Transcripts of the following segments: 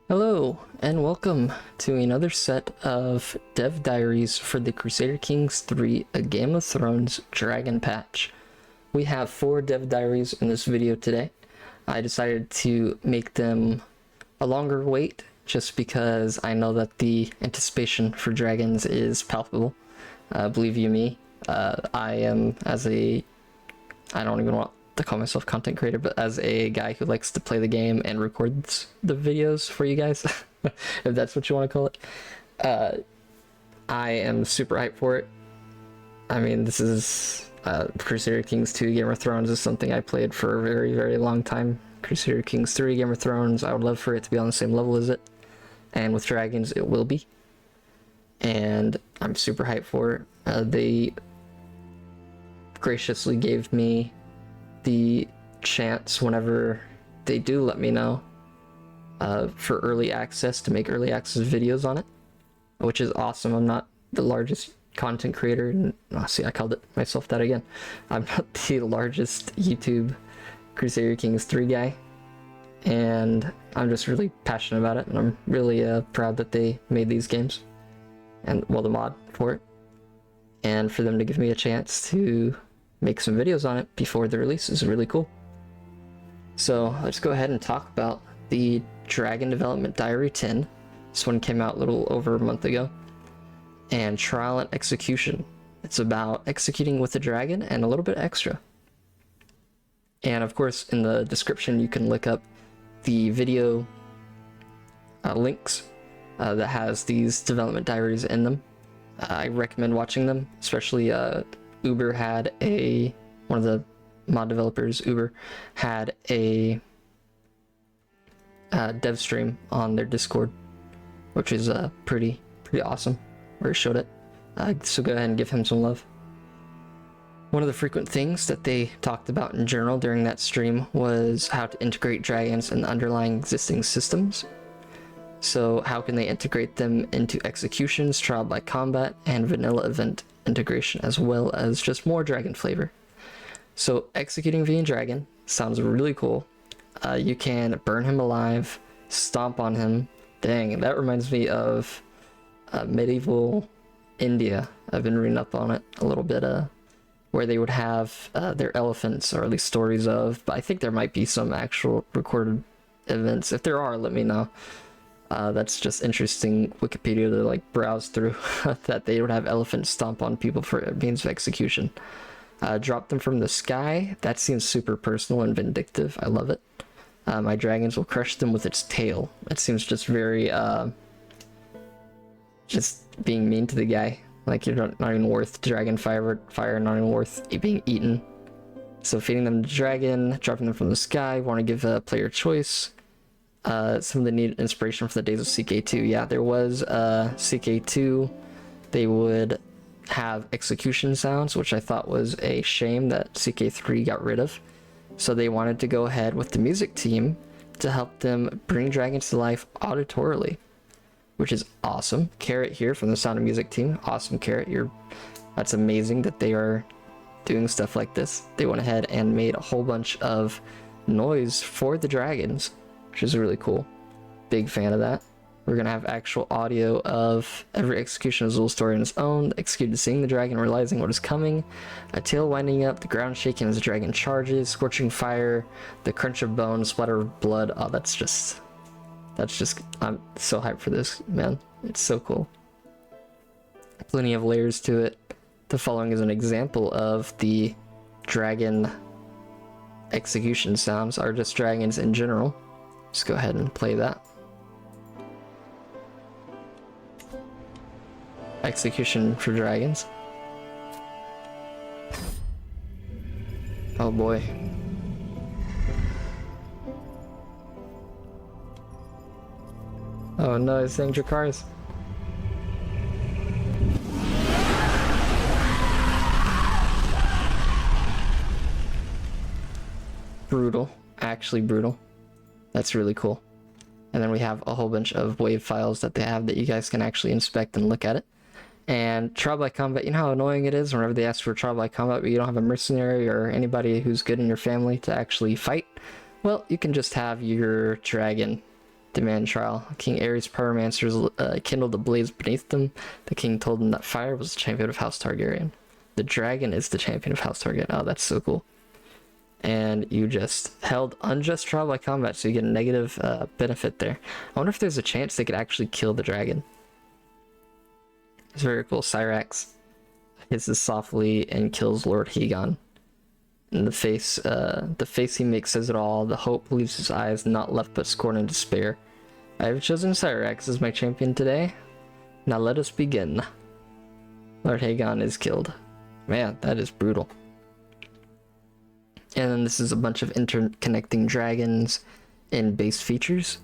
Hello, and welcome to another set of dev diaries for the Crusader Kings 3 A Game of Thrones Dragon Patch. We have 4 dev diaries in this video today. I decided to make them a longer wait just because I know that the anticipation for dragons is palpable. Believe you me, I am I don't even want to call myself content creator, but as a guy who likes to play the game and records the videos for you guys, if that's what you want to call it, I am super hyped for it. I mean, this is Crusader Kings 2 Game of Thrones is something I played for a very, very long time. Crusader Kings 3 Game of Thrones, I would love for it to be on the same level as it. And with dragons, it will be. And I'm super hyped for it. They graciously gave me the chance whenever they do let me know for early access to make early access videos on it, which is awesome. I'm not the largest content creator, and see, I called it myself that again. I'm not the largest YouTube Crusader Kings 3 guy, and I'm just really passionate about it, and I'm really proud that they made these games, and well, the mod for it, and for them to give me a chance to make some videos on it before the release is really cool. So let's go ahead and talk about the Dragon Development Diary 10. This one came out a little over a month ago. And Trial and Execution. It's about executing with a dragon and a little bit extra. And of course, in the description, you can look up the video links that has these development diaries in them. I recommend watching them, especially Uber had one of the mod developers, Uber, had a dev stream on their Discord, which is pretty awesome, where he showed it. So go ahead and give him some love. One of the frequent things that they talked about in general during that stream was how to integrate dragons in the underlying existing systems. So how can they integrate them into executions, trial by combat, and vanilla event integration, as well as just more dragon flavor. So executing via dragon sounds really cool. You can burn him alive, stomp on him. Dang, that reminds me of medieval India. I've been reading up on it a little bit, where they would have their elephants, or at least stories of, but I think there might be some actual recorded events. If there are, let me know. That's just interesting Wikipedia to like browse through, that they would have elephants stomp on people for means of execution. Drop them from the sky. That seems super personal and vindictive. I love it. My dragons will crush them with its tail. That seems just very just being mean to the guy. Like, you're not even worth dragon fire, not even worth being eaten. So feeding them to dragon, dropping them from the sky. Want to give a player choice. Some of the needed inspiration from the days of CK2. Yeah, there was CK2. They would have execution sounds, which I thought was a shame that CK3 got rid of. So they wanted to go ahead with the music team to help them bring dragons to life auditorily, which is awesome. Carrot here from the Sound of Music team. Awesome, Carrot. That's amazing that they are doing stuff like this. They went ahead and made a whole bunch of noise for the dragons, which is really cool. Big fan of that. We're gonna have actual audio of every execution as a little story on its own. Executed seeing the dragon, realizing what is coming. A tail winding up, the ground shaking as the dragon charges, scorching fire, the crunch of bone, splatter of blood. Oh, that's just, I'm so hyped for this, man. It's so cool. Plenty of layers to it. The following is an example of the dragon execution sounds, or just dragons in general. Let's go ahead and play that. Execution for dragons. Oh boy. Oh no, it's saying Dracarys. Brutal. Actually brutal. That's really cool. And then we have a whole bunch of wave files that they have that you guys can actually inspect and look at it. And trial by combat, you know how annoying it is whenever they ask for trial by combat, but you don't have a mercenary or anybody who's good in your family to actually fight? Well, you can just have your dragon Demand trial. King Aerys' pyromancers kindled a blaze beneath them. The king told them that fire was the champion of House Targaryen. The dragon is the champion of House Targaryen. Oh, that's so cool. And you just held unjust trial by combat, so you get a negative benefit there. I wonder if there's a chance they could actually kill the dragon. It's very cool. Syrax hisses softly and kills Lord Haegon. And the face he makes says it all. The hope leaves his eyes, not left but scorn and despair. I have chosen Syrax as my champion today. Now let us begin. Lord Haegon is killed. Man, that is brutal. And then this is a bunch of interconnecting dragons and base features,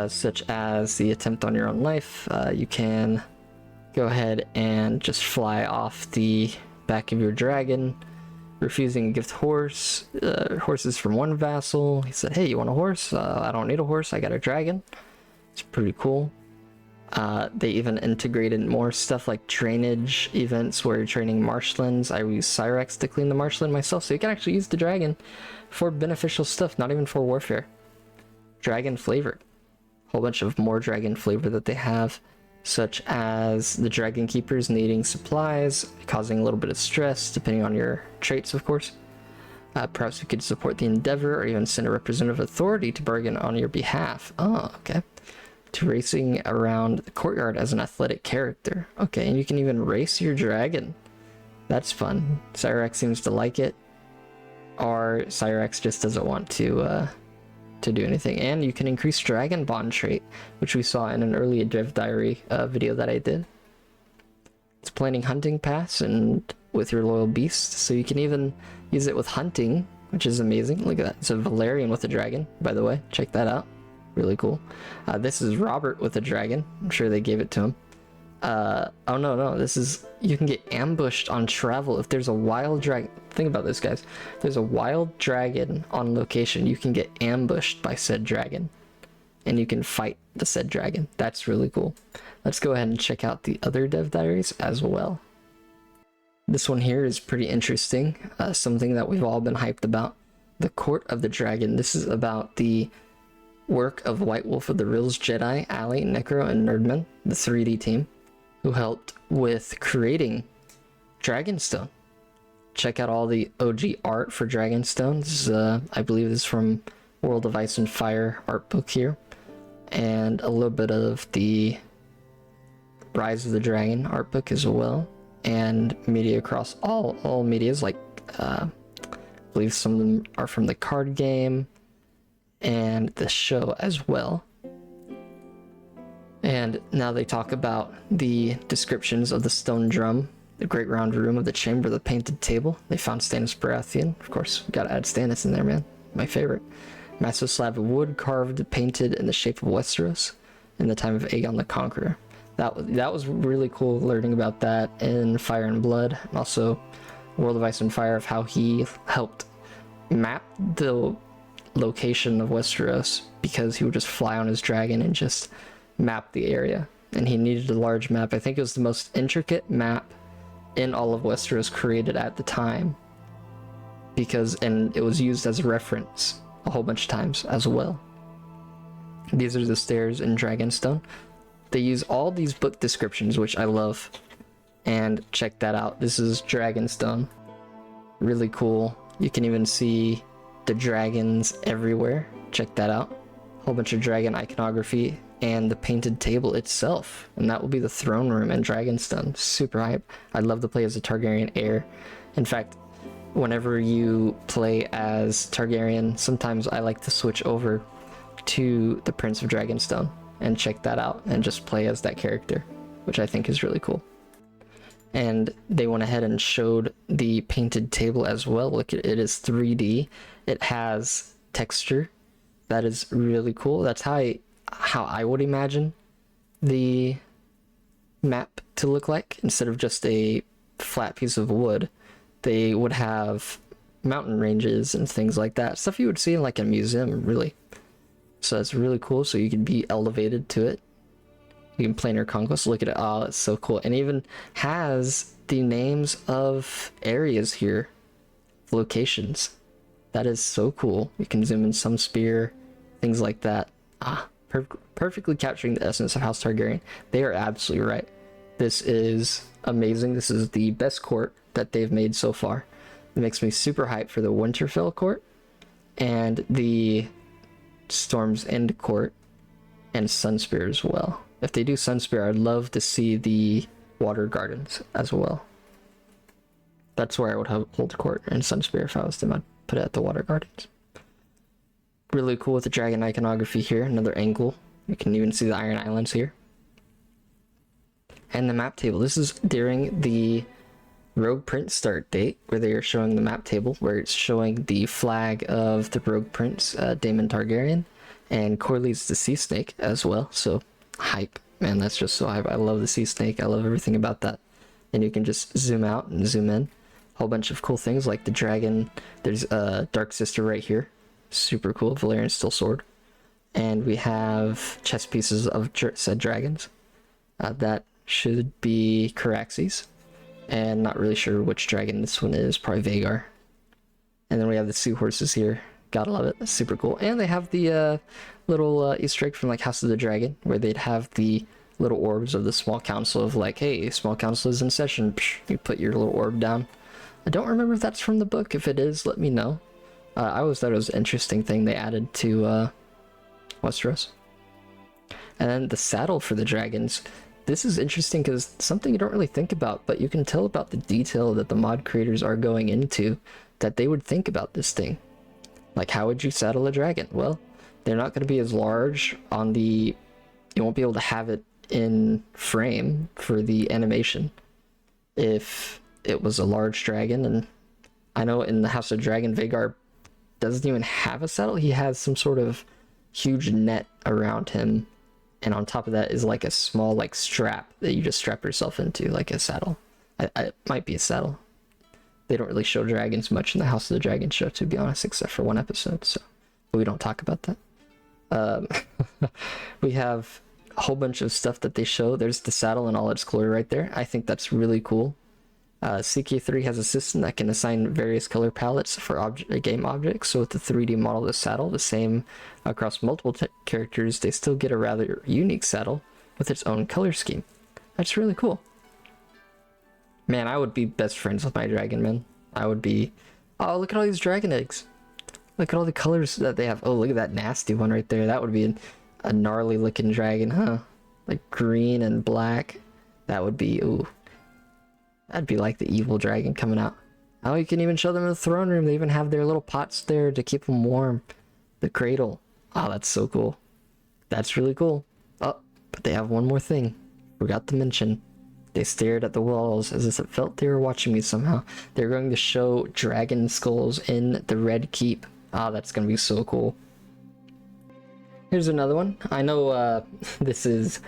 such as the attempt on your own life. You can go ahead and just fly off the back of your dragon, refusing a gift horse. Horses from one vassal. He said, hey, you want a horse? I don't need a horse, I got a dragon. It's pretty cool. They even integrated more stuff like drainage events where you're training marshlands. I use Syrax to clean the marshland myself, so you can actually use the dragon for beneficial stuff, not even for warfare. Dragon flavored. Whole bunch of more dragon flavor that they have, such as the dragon keepers needing supplies, causing a little bit of stress depending on your traits, of course. Perhaps we could support the endeavor or even send a representative authority to bargain on your behalf. Oh, okay. To racing around the courtyard as an athletic character. Okay, and you can even race your dragon. That's fun. Syrax seems to like it. Or Syrax just doesn't want to do anything. And you can increase Dragon Bond trait, which we saw in an early Dev Diary video that I did. It's planning hunting paths and with your loyal beast, so you can even use it with hunting, which is amazing. Look at that. It's a Valerian with a dragon, by the way. Check that out. Really cool. This is Robert with a dragon. I'm sure they gave it to him. Oh no, this is, you can get ambushed on travel if there's a wild dragon. Think about this, guys. If there's a wild dragon on location, you can get ambushed by said dragon, and you can fight the said dragon. That's really cool. Let's go ahead and check out the other dev diaries as well. This one here is pretty interesting. Something that we've all been hyped about. The Court of the Dragon. This is about the work of White Wolf of the Rills, Jedi, Ali, Necro, and Nerdman, the 3D team, who helped with creating Dragonstone. Check out all the OG art for Dragonstone. This is, I believe this is from World of Ice and Fire art book here. And a little bit of the Rise of the Dragon art book as well. And media across all medias, like, I believe some of them are from the card game and the show as well. And now they talk about the descriptions of the stone drum, the great round room of the chamber, the painted table. They found Stannis Baratheon. Of course, gotta add Stannis in there, man. My favorite. Massive slab of wood carved, painted in the shape of Westeros in the time of Aegon the Conqueror. That was really cool learning about that in Fire and Blood, and also World of Ice and Fire, of how he helped map the location of Westeros, because he would just fly on his dragon and just map the area, and he needed a large map. I think it was the most intricate map in all of Westeros created at the time, and it was used as a reference a whole bunch of times as well. These are the stairs in Dragonstone. They use all these book descriptions, which I love, and check that out. This is Dragonstone. Really cool. You can even see the dragons everywhere. Check that out. Whole bunch of dragon iconography and the painted table itself, and that will be the throne room in Dragonstone. Super hype. I'd love to play as a Targaryen heir. In fact, whenever you play as Targaryen, sometimes I like to switch over to the Prince of Dragonstone and check that out and just play as that character, which I think is really cool. And they went ahead and showed the painted table as well. Look, it is 3D. It has texture. That is really cool. That's how I would imagine the map to look like. Instead of just a flat piece of wood, they would have mountain ranges and things like that. Stuff you would see in like a museum, really. So that's really cool. So you can be elevated to it. You can plan your conquest. Look at it. Oh, it's so cool. And even has the names of areas here, locations. That is so cool. You can zoom in some spear, things like that. Ah, perfectly capturing the essence of House Targaryen. They are absolutely right. This is amazing. This is the best court that they've made so far. It makes me super hyped for the Winterfell court and the Storm's End court and Sunspear as well. If they do Sunspear, I'd love to see the Water Gardens as well. That's where I would hold court in Sunspear if I was to put it at the Water Gardens. Really cool with the dragon iconography here. Another angle. You can even see the Iron Islands here. And the map table. This is during the Rogue Prince start date, where they are showing the map table, where it's showing the flag of the Rogue Prince, Daemon Targaryen, and Corlys the Sea Snake as well. So, hype. Man, that's just so hype. I love the Sea Snake. I love everything about that. And you can just zoom out and zoom in. A whole bunch of cool things like the dragon. There's a Dark Sister right here. Super cool. Valyrian Steel Sword. And we have chess pieces of said dragons. That should be Caraxes. And not really sure which dragon this one is. Probably Vhagar. And then we have the seahorses here. Gotta love it. That's super cool. And they have the little Easter egg from like House of the Dragon, where they'd have the little orbs of the small council of like, hey, small council is in session. Psh, you put your little orb down. I don't remember if that's from the book. If it is, let me know. I always thought it was an interesting thing they added to Westeros. And then the saddle for the dragons. This is interesting because something you don't really think about, but you can tell about the detail that the mod creators are going into that they would think about this thing. Like, how would you saddle a dragon? Well, they're not going to be as large on the... You won't be able to have it in frame for the animation if it was a large dragon. And I know in the House of Dragon, Vhagar doesn't even have a saddle. He has some sort of huge net around him, and on top of that is like a small like strap that you just strap yourself into, like a saddle. It might be a saddle. They don't really show dragons much in the House of the Dragon show, to be honest, except for one episode, so but we don't talk about that. We have a whole bunch of stuff that they show. There's the saddle in all its glory right there. I think that's really cool. CK3 has a system that can assign various color palettes for game objects, so with the 3D model of the saddle, the same across multiple characters, they still get a rather unique saddle with its own color scheme. That's really cool. Man, I would be best friends with my dragon, man. I would be... Oh, look at all these dragon eggs. Look at all the colors that they have. Oh, look at that nasty one right there. That would be a gnarly looking dragon, huh? Like green and black. That would be... Ooh. That'd be like the evil dragon coming out. Oh, you can even show them in the throne room. They even have their little pots there to keep them warm. The cradle. Oh, that's so cool. That's really cool. Oh, but they have one more thing. Forgot to mention. They stared at the walls as if it felt they were watching me somehow. They're going to show dragon skulls in the Red Keep. Ah, that's going to be so cool. Here's another one. I know this is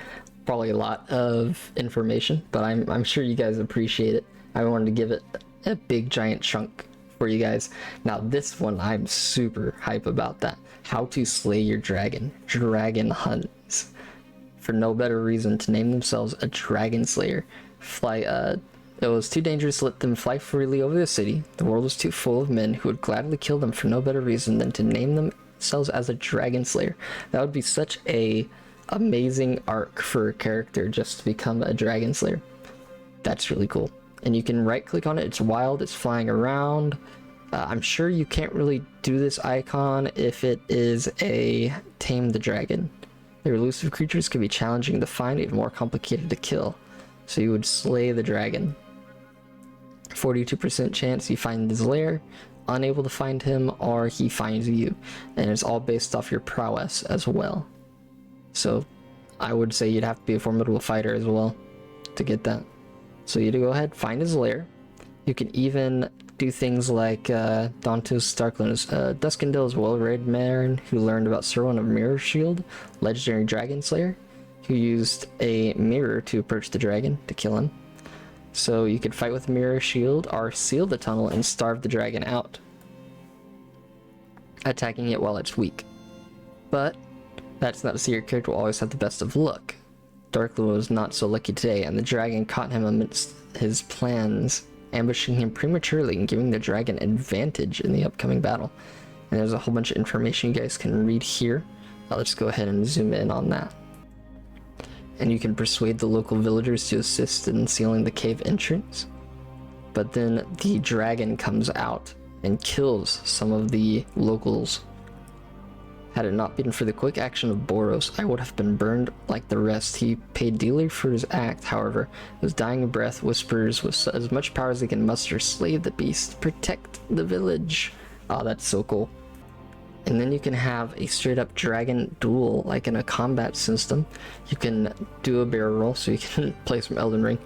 probably a lot of information, but I'm sure you guys appreciate it. I wanted to give it a big giant chunk for you guys. Now this one, I'm super hype about that. How to slay your dragon. Dragon hunts. For no better reason to name themselves a dragon slayer. It was too dangerous to let them fly freely over the city. The world was too full of men who would gladly kill them for no better reason than to name themselves as a dragon slayer. That would be such a amazing arc for a character just to become a dragon slayer. That's really cool. And you can right click on it. It's wild. It's flying around. I'm sure you can't really do this icon if it is a tame the dragon. The elusive creatures can be challenging to find, even more complicated to kill. So you would slay the dragon. 42% chance you find his lair, unable to find him, or he finds you. And it's all based off your prowess as well. So I would say you'd have to be a formidable fighter as well to get that. So you go ahead, find his lair. You can even do things like Dantos Starkland's Duskendale as well, Red Maren, who learned about Serwyn of Mirror Shield, legendary dragon slayer, who used a mirror to approach the dragon to kill him. So you could fight with Mirror Shield or seal the tunnel and starve the dragon out, attacking it while it's weak. But that's not to say your character will always have the best of luck. Darkloom was not so lucky today, and the dragon caught him amidst his plans, ambushing him prematurely and giving the dragon advantage in the upcoming battle. And there's a whole bunch of information you guys can read here. Let's go ahead and zoom in on that. And you can persuade the local villagers to assist in sealing the cave entrance. But then the dragon comes out and kills some of the locals. Had it not been for the quick action of Boros, I would have been burned like the rest. He paid dearly for his act, however. His dying breath whispers with as much power as he can muster, slay the beast, protect the village. Oh, that's so cool. And then you can have a straight up dragon duel, like in a combat system. You can do a barrel roll, so you can play some Elden Ring,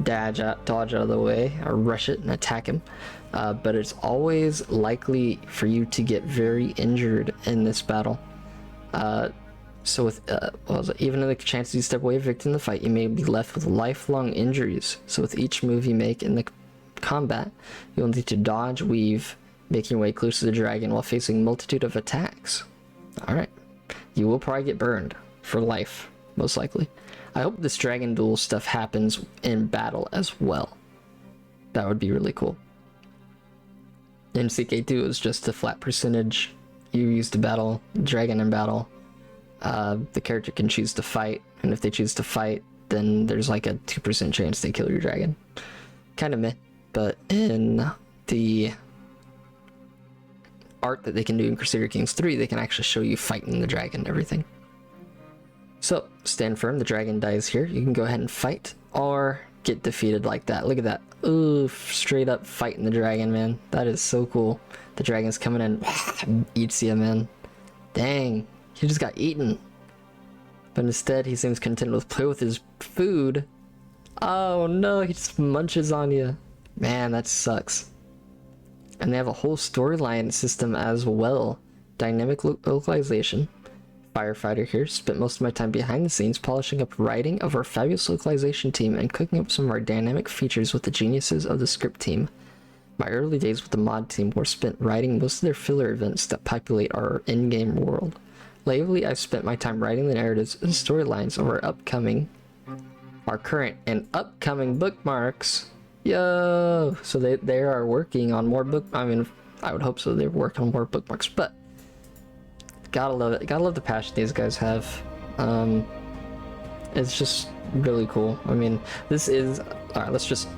dodge out of the way, or rush it and attack him. But it's always likely for you to get very injured in this battle. So with even in the chances you step away a victim in the fight, you may be left with lifelong injuries. So with each move you make in the combat, you'll need to dodge, weave, making your way close to the dragon while facing a multitude of attacks. Alright. You will probably get burned for life, most likely. I hope this dragon duel stuff happens in battle as well. That would be really cool. In CK2 it was just a flat percentage. You use to battle dragon in battle. The character can choose to fight, and if they choose to fight, then there's like a 2% chance they kill your dragon. Kind of meh, but in the art that they can do in Crusader Kings 3, they can actually show you fighting the dragon and everything. So, stand firm, the dragon dies here. You can go ahead and fight, or get defeated like that. Look at that. Ooh, straight up fighting the dragon, man. That is so cool. The dragon's coming in, eats you, man. Dang, he just got eaten. But instead, he seems content with play with his food. Oh no, he just munches on you. Man, that sucks. And they have a whole storyline system as well. Dynamic localization. Firefighter here. Spent most of my time behind the scenes polishing up writing of our fabulous localization team and cooking up some of our dynamic features with the geniuses of the script team. My early days with the mod team were spent writing most of their filler events that populate our in-game world. Lately, I've spent my time writing the narratives and storylines of our current and upcoming bookmarks. Yo! So they are working on more I mean, I would hope so. They're working on more bookmarks, but gotta love it. Gotta love the passion these guys have. It's just really cool. I mean, this is... Alright, let's just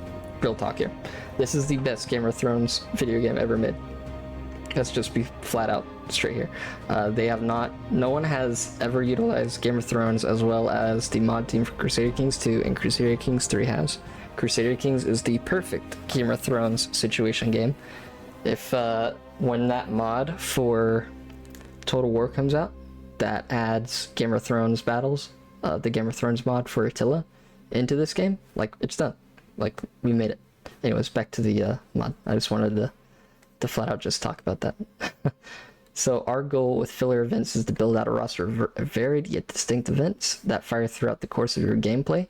real talk here. This is the best Game of Thrones video game ever made. Let's just be flat out straight here. No one has ever utilized Game of Thrones as well as the mod team for Crusader Kings 2 and Crusader Kings 3 has. Crusader Kings is the perfect Game of Thrones situation game. If when that mod for Total War comes out, that adds Game of Thrones battles, the Game of Thrones mod for Attila into this game, like, it's done. Like, we made it. Anyways, back to the mod. I just wanted to flat out just talk about that. So our goal with filler events is to build out a roster of varied yet distinct events that fire throughout the course of your gameplay.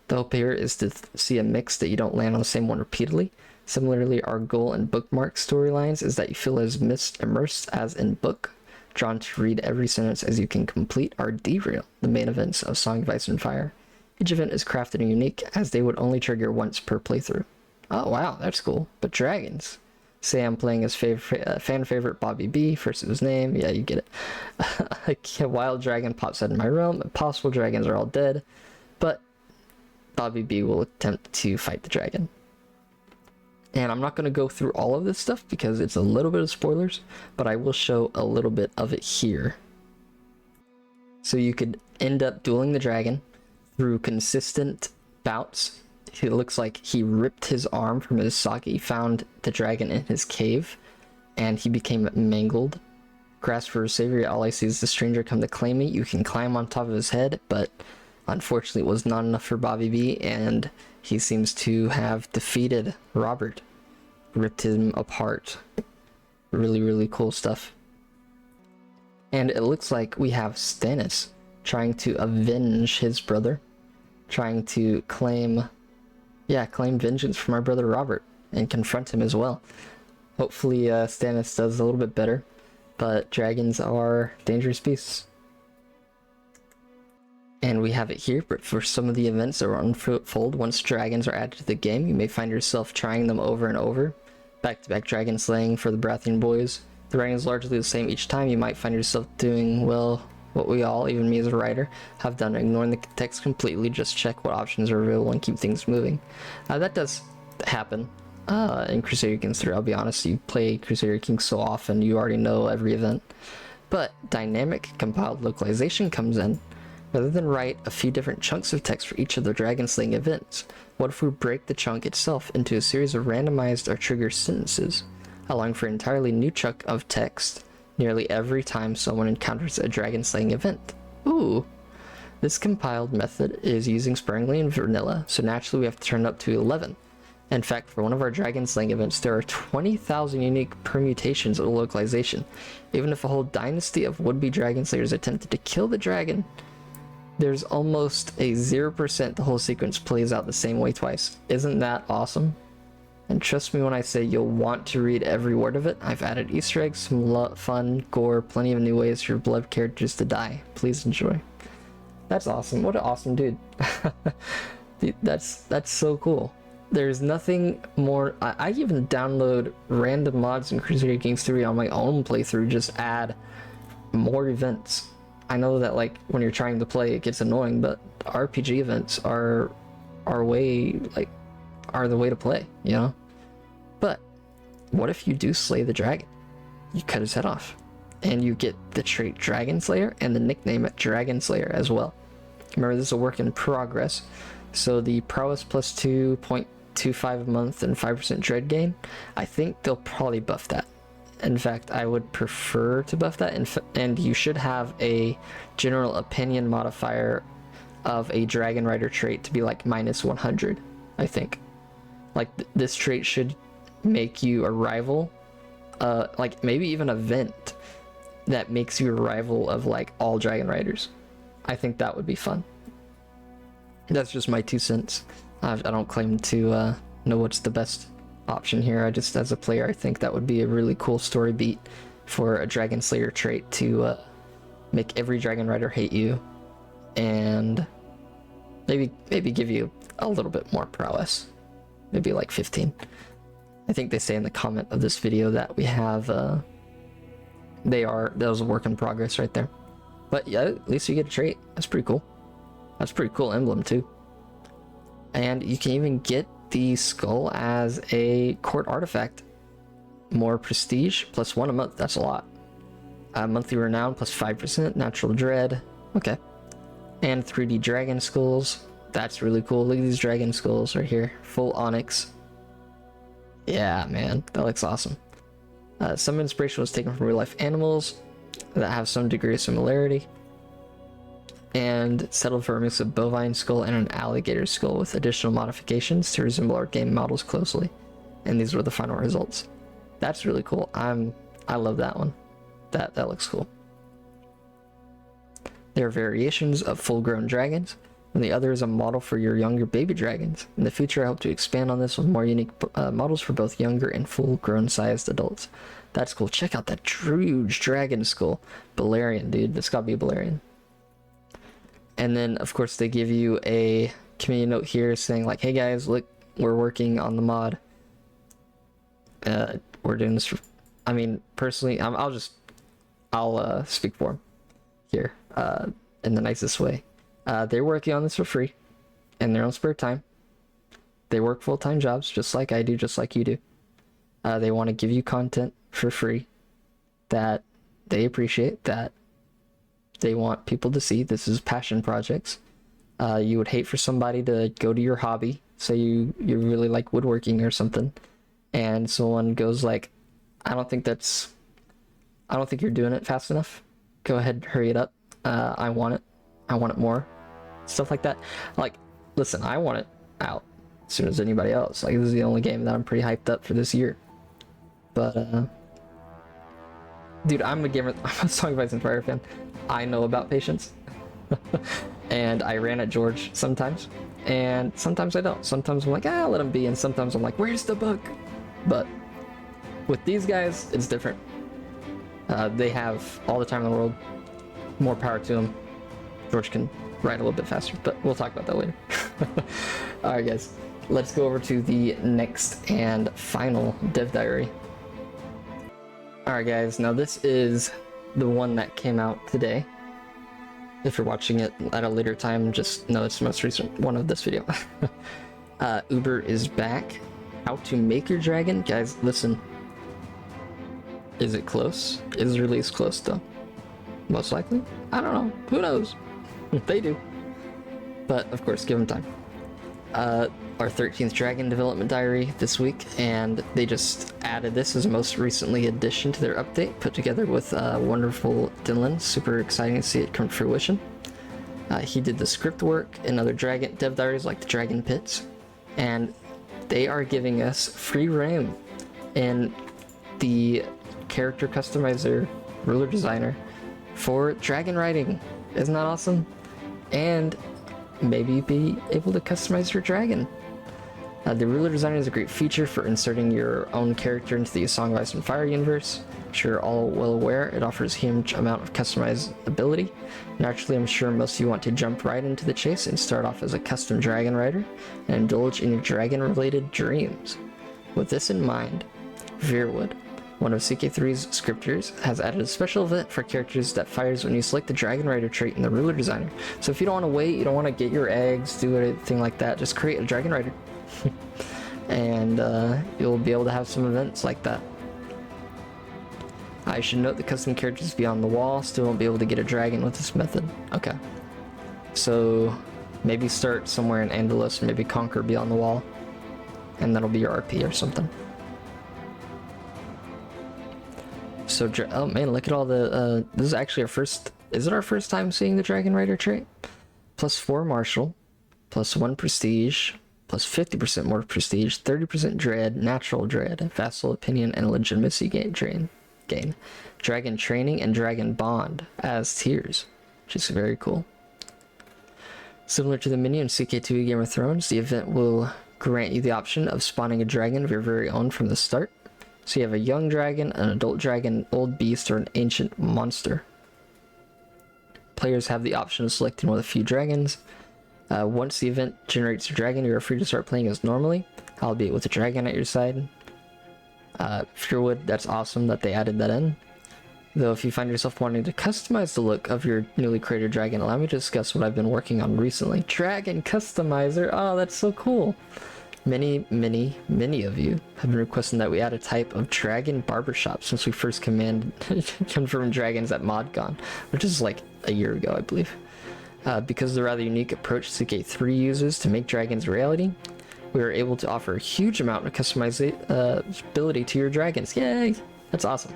The hope here is to see a mix that you don't land on the same one repeatedly. Similarly, our goal in bookmark storylines is that you feel as immersed as in book, drawn to read every sentence as you can complete our derail, the main events of Song of Ice and Fire. Each event is crafted and unique, as they would only trigger once per playthrough. Oh wow, that's cool. But dragons. Say I'm playing as fan favorite Bobby B, first of his name, yeah, you get it. A wild dragon pops out in my realm, possible dragons are all dead, but Bobby B will attempt to fight the dragon. And I'm not going to go through all of this stuff because it's a little bit of spoilers, but I will show a little bit of it here. So you could end up dueling the dragon through consistent bouts. It looks like he ripped his arm from his socket. He found the dragon in his cave, and he became mangled. Grasp for his savior, all I see is the stranger come to claim me. You can climb on top of his head, but unfortunately it was not enough for Bobby B, and he seems to have defeated Robert. Ripped him apart. Really, really cool stuff. And it looks like we have Stannis trying to avenge his brother. Trying to claim vengeance from our brother Robert and confront him as well. Hopefully Stannis does a little bit better, but dragons are dangerous beasts. And we have it here, but for some of the events that will unfold once dragons are added to the game, you may find yourself trying them over and over. Back-to-back dragon slaying for the Baratheon boys. The writing is largely the same each time. You might find yourself doing, well, what we all, even me as a writer, have done, ignoring the text completely, just check what options are available and keep things moving. That does happen in Crusader Kings 3, I'll be honest. You play Crusader Kings so often, you already know every event. But dynamic compiled localization comes in. Rather than write a few different chunks of text for each of the dragon slaying events, what if we break the chunk itself into a series of randomized or trigger sentences, allowing for an entirely new chunk of text nearly every time someone encounters a dragon slaying event? Ooh. This compiled method is using sparingly in vanilla, so naturally we have to turn it up to 11. In fact, for one of our dragon slaying events, there are 20,000 unique permutations of localization. Even if a whole dynasty of would-be dragon slayers attempted to kill the dragon, there's almost a 0% the whole sequence plays out the same way twice. Isn't that awesome? And trust me when I say you'll want to read every word of it. I've added Easter eggs, some fun, gore, plenty of new ways for beloved characters to die. Please enjoy. That's awesome. What an awesome dude. Dude, that's so cool. There's nothing more. I even download random mods in Crusader Kings 3 on my own playthrough, just add more events. I know that like when you're trying to play it gets annoying, but RPG events are the way to play, you know? But what if you do slay the dragon? You cut his head off and you get the trait Dragon Slayer and the nickname Dragon Slayer as well. Remember, this is a work in progress, so the prowess plus 2.25 a month and 5% dread gain, I think they'll probably buff that. In fact, I would prefer to buff that, and you should have a general opinion modifier of a Dragon Rider trait to be like minus 100, I think. Like, this trait should make you a rival, like maybe even a vent that makes you a rival of like all Dragon Riders. I think that would be fun. That's just my 2 cents. I don't claim to know what's the best option here. I just, as a player, I think that would be a really cool story beat for a Dragon Slayer trait to make every Dragon Rider hate you, and maybe give you a little bit more prowess, maybe like 15. I think they say in the comment of this video that we have that was a work in progress right there. But yeah, at least you get a trait. That's pretty cool. That's a pretty cool emblem too. And you can even get the skull as a court artifact. More prestige, plus 1 a month. That's a lot. Monthly renown, plus 5%. Natural dread. Okay. And 3D dragon skulls. That's really cool. Look at these dragon skulls right here. Full onyx. Yeah, man. That looks awesome. Some inspiration was taken from real life animals that have some degree of similarity, and settled for a mix of bovine skull and an alligator skull with additional modifications to resemble our game models closely. And these were the final results. That's really cool. I love that one. That looks cool. There are variations of full-grown dragons, and the other is a model for your younger baby dragons. In the future, I hope to expand on this with more unique models for both younger and full-grown sized adults. That's cool. Check out that huge dragon skull. Balerion, dude. That's gotta be a Balerion. And then, of course, they give you a community note here saying, like, hey guys, look, we're working on the mod. We're doing this for... I mean, personally, I'll speak for them here in the nicest way. They're working on this for free in their own spare time. They work full-time jobs just like I do, just like you do. They want to give you content for free that they appreciate, that they want people to see. This is passion projects. You would hate for somebody to go to your hobby, say you really like woodworking or something, and someone goes like, I don't think you're doing it fast enough. Go ahead, hurry it up. I want it more. Stuff like that. Like, listen, I want it out as soon as anybody else. Like, this is the only game that I'm pretty hyped up for this year. But dude, I'm a gamer. I'm a Song of Ice and Fire fan. I know about patience. And I ran at George sometimes, and sometimes I don't. Sometimes I'm like, let him be, and sometimes I'm like, where's the book? But with these guys, it's different. They have all the time in the world. More power to them. George can write a little bit faster, but we'll talk about that later. Alright guys, let's go over to the next and final dev diary. Alright guys, now this is the one that came out today. If you're watching it at a later time, just know it's the most recent one of this video. Uber is back. How to make your dragon? Guys, listen. Is it close? Is release close though? Most likely? I don't know. Who knows? They do. But of course, give them time. Our 13th Dragon development diary this week, and they just added this as a most recently addition to their update, put together with wonderful Dylan. Super exciting to see it come to fruition. He did the script work in other Dragon dev diaries like the Dragon Pits, and they are giving us free reign in the character customizer ruler designer for dragon riding. Isn't that awesome? And maybe be able to customize your dragon. The ruler designer is a great feature for inserting your own character into the Song of Ice and Fire universe. I'm sure you're all well aware it offers a huge amount of customizability. Naturally, I'm sure most of you want to jump right into the chase and start off as a custom dragon rider and indulge in your dragon-related dreams. With this in mind, Veerwood, one of CK3's scripters, has added a special event for characters that fires when you select the Dragon Rider trait in the Ruler Designer. So if you don't want to wait, you don't want to get your eggs, do anything like that, just create a Dragon Rider. And you'll be able to have some events like that. I should note the custom characters beyond the wall still won't be able to get a dragon with this method. Okay. So maybe start somewhere in Andalus, maybe conquer beyond the wall, and that'll be your RP or something. So, oh man, look at all the, this is actually our first, is it our first time seeing the Dragon Rider trait? +4 martial, +1 prestige, plus 50% more prestige, 30% dread, natural dread, vassal opinion, and legitimacy gain. Dragon training and dragon bond as tiers, which is very cool. Similar to the menu in CK2 Game of Thrones, the event will grant you the option of spawning a dragon of your very own from the start. So you have a young dragon, an adult dragon, old beast, or an ancient monster. Players have the option of selecting one of the few dragons. Once the event generates a dragon, you are free to start playing as normally, albeit with a dragon at your side. Fearwood, that's awesome that they added that in. Though if you find yourself wanting to customize the look of your newly created dragon, allow me to discuss what I've been working on recently. Dragon Customizer! Oh, that's so cool! Many of you have been requesting that we add a type of dragon barbershop since we first confirmed dragons at ModCon, which is like a year ago, I believe. Because of the rather unique approach CK3 uses to make dragons a reality, we are able to offer a huge amount of customizability to your dragons. Yay! That's awesome.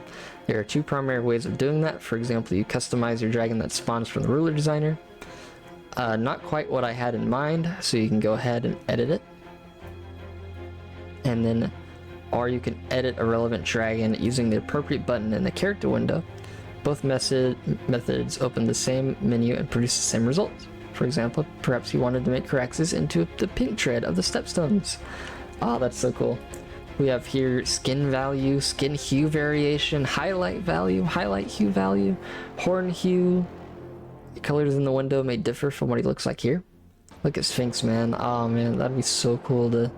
There are two primary ways of doing that. For example, you customize your dragon that spawns from the ruler designer. Not quite what I had in mind, so you can go ahead and edit it. And then, or you can edit a relevant dragon using the appropriate button in the character window. Both methods open the same menu and produce the same results. For example, perhaps you wanted to make Caraxes into the pink tread of the Stepstones. Oh, that's so cool. We have here skin value, skin hue variation, highlight value, highlight hue value, horn hue. The colors in the window may differ from what he looks like here. Look at Sphinx, man. Oh man, that'd be so cool to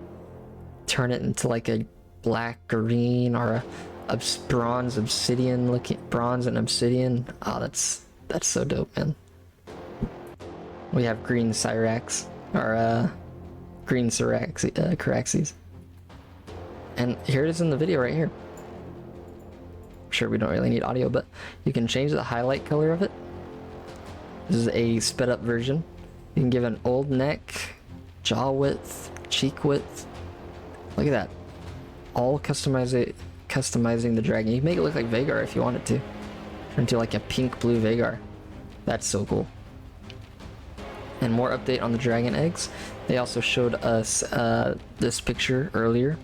turn it into like a black green or a bronze obsidian looking, bronze and obsidian. Oh, that's so dope, man. We have green Cyrax, or green Caraxes. And here it is in the video right here. I'm sure we don't really need audio, but you can change the highlight color of it. This is a sped up version. You can give an old neck, jaw width, cheek width. Look at that. All customizing the dragon. You can make it look like Vhagar if you wanted to. Turn into like a pink blue Vhagar. That's so cool. And more update on the dragon eggs. They also showed us this picture earlier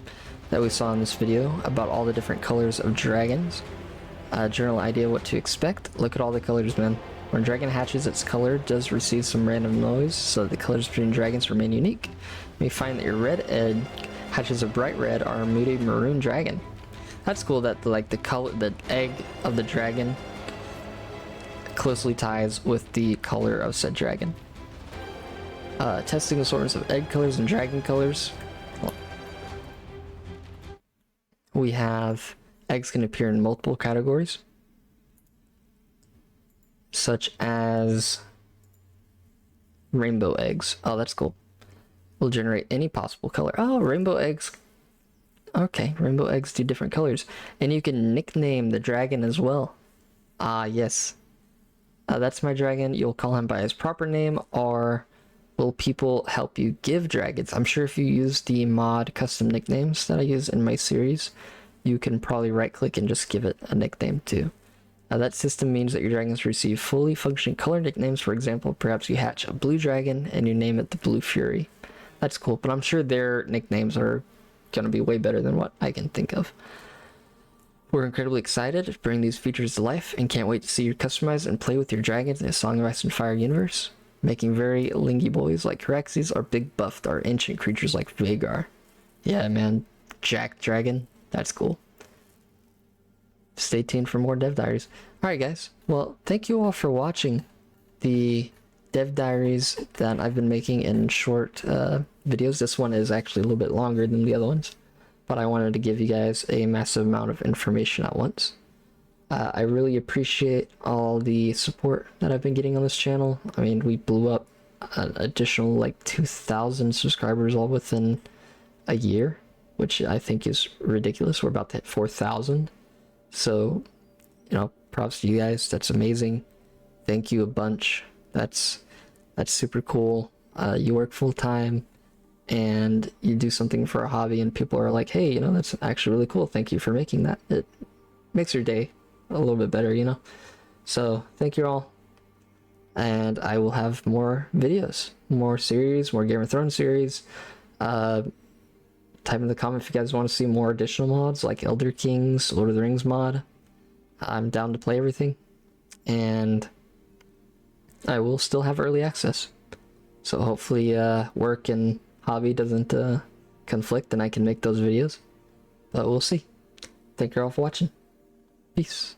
that we saw in this video about all the different colors of dragons. General idea what to expect. Look at all the colors, man. When a dragon hatches, its color does receive some random noise, so the colors between dragons remain unique. You may find that your red egg hatches a bright red or a moody maroon dragon. That's cool that the egg of the dragon closely ties with the color of said dragon. Testing assortments of egg colors and dragon colors. We have eggs can appear in multiple categories, such as Rainbow eggs. Oh, that's cool. Will generate any possible color. Oh, rainbow eggs. Okay, rainbow eggs do different colors. And you can nickname the dragon as well. Ah, yes. That's my dragon. You'll call him by his proper name, or will people help you give dragons? I'm sure if you use the mod custom nicknames that I use in my series, you can probably right click and just give it a nickname too. That system means that your dragons receive fully functioning color nicknames. For example, perhaps you hatch a blue dragon and you name it the Blue Fury. That's cool, but I'm sure their nicknames are going to be way better than what I can think of. We're incredibly excited to bring these features to life and can't wait to see you customize and play with your dragons in a Song of Ice and Fire universe, making very lingy boys like Caraxes or big buffed our ancient creatures like Vagar. Yeah, man, Jack Dragon, that's cool. Stay tuned for more Dev Diaries. Alright guys, well, thank you all for watching the Dev Diaries that I've been making in short videos. This one is actually a little bit longer than the other ones, but I wanted to give you guys a massive amount of information at once. I really appreciate all the support that I've been getting on this channel. I mean, we blew up an additional like 2,000 subscribers all within a year, which I think is ridiculous. We're about to hit 4,000. So, you know, props to you guys. That's amazing. Thank you a bunch. That's super cool. You work full time and you do something for a hobby and people are like, hey, you know, that's actually really cool. Thank you for making that. It makes your day a little bit better, you know? So thank you all. And I will have more videos, more series, more Game of Thrones series. Type in the comment if you guys want to see more additional mods like Elder Kings, Lord of the Rings mod. I'm down to play everything. And I will still have early access. So hopefully work and hobby doesn't conflict and I can make those videos. But we'll see. Thank you all for watching. Peace.